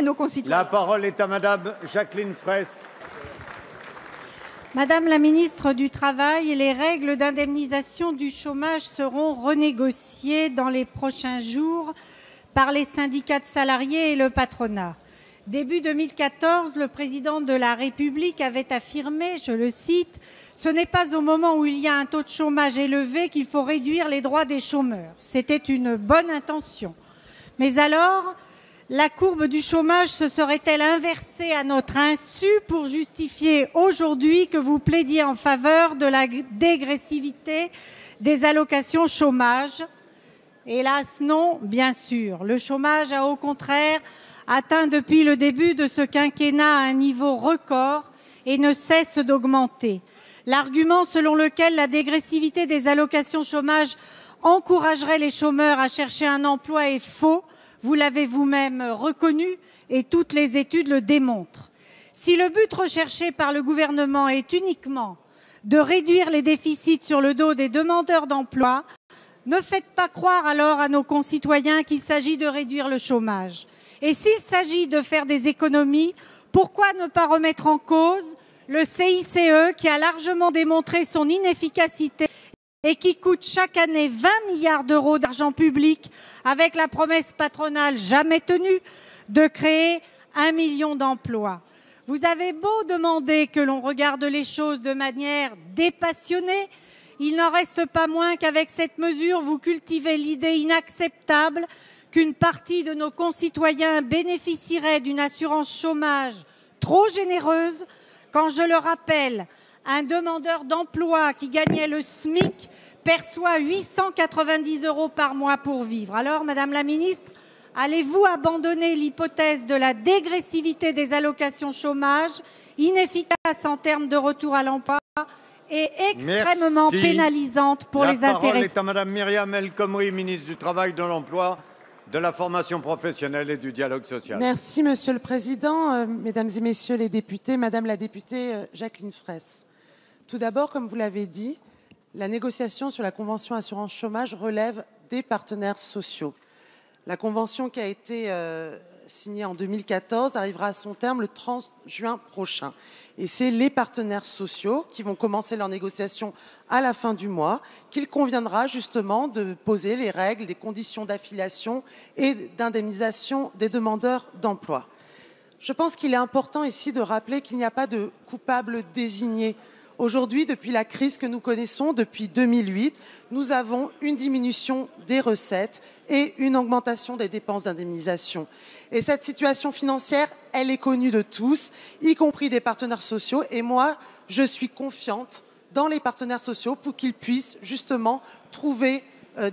à nos concitoyens. La parole est à Madame Jacqueline Fresse. Madame la ministre du Travail, les règles d'indemnisation du chômage seront renégociées dans les prochains jours par les syndicats de salariés et le patronat. Début 2014, le président de la République avait affirmé, je le cite, « Ce n'est pas au moment où il y a un taux de chômage élevé qu'il faut réduire les droits des chômeurs. » C'était une bonne intention. Mais alors, la courbe du chômage se serait-elle inversée à notre insu pour justifier aujourd'hui que vous plaidiez en faveur de la dégressivité des allocations chômage? Hélas non, bien sûr. Le chômage a au contraire atteint depuis le début de ce quinquennat un niveau record et ne cesse d'augmenter. L'argument selon lequel la dégressivité des allocations chômage encouragerait les chômeurs à chercher un emploi est faux. Vous l'avez vous-même reconnu et toutes les études le démontrent. Si le but recherché par le gouvernement est uniquement de réduire les déficits sur le dos des demandeurs d'emploi, ne faites pas croire alors à nos concitoyens qu'il s'agit de réduire le chômage. Et s'il s'agit de faire des économies, pourquoi ne pas remettre en cause le CICE qui a largement démontré son inefficacité et qui coûte chaque année 20 milliards d'euros d'argent public avec la promesse patronale jamais tenue de créer 1 million d'emplois. Vous avez beau demander que l'on regarde les choses de manière dépassionnée, il n'en reste pas moins qu'avec cette mesure, vous cultivez l'idée inacceptable qu'une partie de nos concitoyens bénéficierait d'une assurance chômage trop généreuse, quand, je le rappelle, un demandeur d'emploi qui gagnait le SMIC perçoit 890 € par mois pour vivre. Alors, Madame la Ministre, allez-vous abandonner l'hypothèse de la dégressivité des allocations chômage, inefficace en termes de retour à l'emploi et extrêmement pénalisante pour les intéressés? La parole est à Madame Myriam El Khomri, ministre du Travail, de l'Emploi, de la formation professionnelle et du dialogue social. Merci, Monsieur le Président. Mesdames et Messieurs les députés, Madame la députée Jacqueline Fresse. Tout d'abord, comme vous l'avez dit, la négociation sur la convention assurance chômage relève des partenaires sociaux. La convention qui a été signée en 2014 arrivera à son terme le 30 juin prochain. Et c'est les partenaires sociaux qui vont commencer leurs négociations à la fin du mois, qu'il conviendra justement de poser les règles des conditions d'affiliation et d'indemnisation des demandeurs d'emploi. Je pense qu'il est important ici de rappeler qu'il n'y a pas de coupable désigné. Aujourd'hui, depuis la crise que nous connaissons, depuis 2008, nous avons une diminution des recettes et une augmentation des dépenses d'indemnisation. Et cette situation financière, elle est connue de tous, y compris des partenaires sociaux. Et moi, je suis confiante dans les partenaires sociaux pour qu'ils puissent justement trouver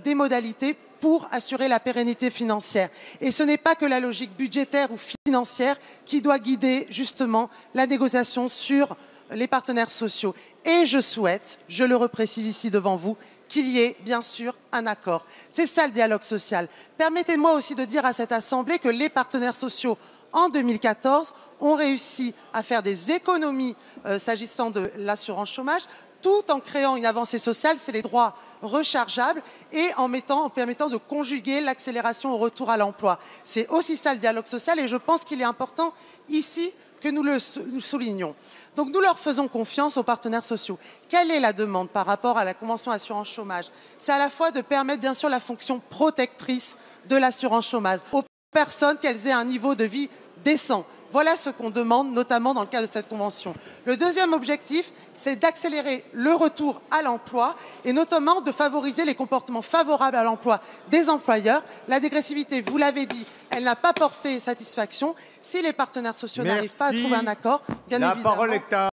des modalités pour assurer la pérennité financière. Et ce n'est pas que la logique budgétaire ou financière qui doit guider justement la négociation sur les partenaires sociaux. Et je souhaite, je le reprécise ici devant vous, qu'il y ait bien sûr un accord. C'est ça le dialogue social. Permettez-moi aussi de dire à cette Assemblée que les partenaires sociaux, en 2014, ont réussi à faire des économies s'agissant de l'assurance chômage, tout en créant une avancée sociale, c'est les droits rechargeables, et en permettant de conjuguer l'accélération au retour à l'emploi. C'est aussi ça le dialogue social, et je pense qu'il est important ici que nous le soulignons. Donc nous leur faisons confiance aux partenaires sociaux. Quelle est la demande par rapport à la convention assurance chômage? C'est à la fois de permettre bien sûr la fonction protectrice de l'assurance chômage aux personnes, qu'elles aient un niveau de vie décent. Voilà ce qu'on demande, notamment dans le cadre de cette convention. Le deuxième objectif, c'est d'accélérer le retour à l'emploi et notamment de favoriser les comportements favorables à l'emploi des employeurs. La dégressivité, vous l'avez dit, elle n'a pas porté satisfaction. Si les partenaires sociaux n'arrivent pas à trouver un accord, bien évidemment...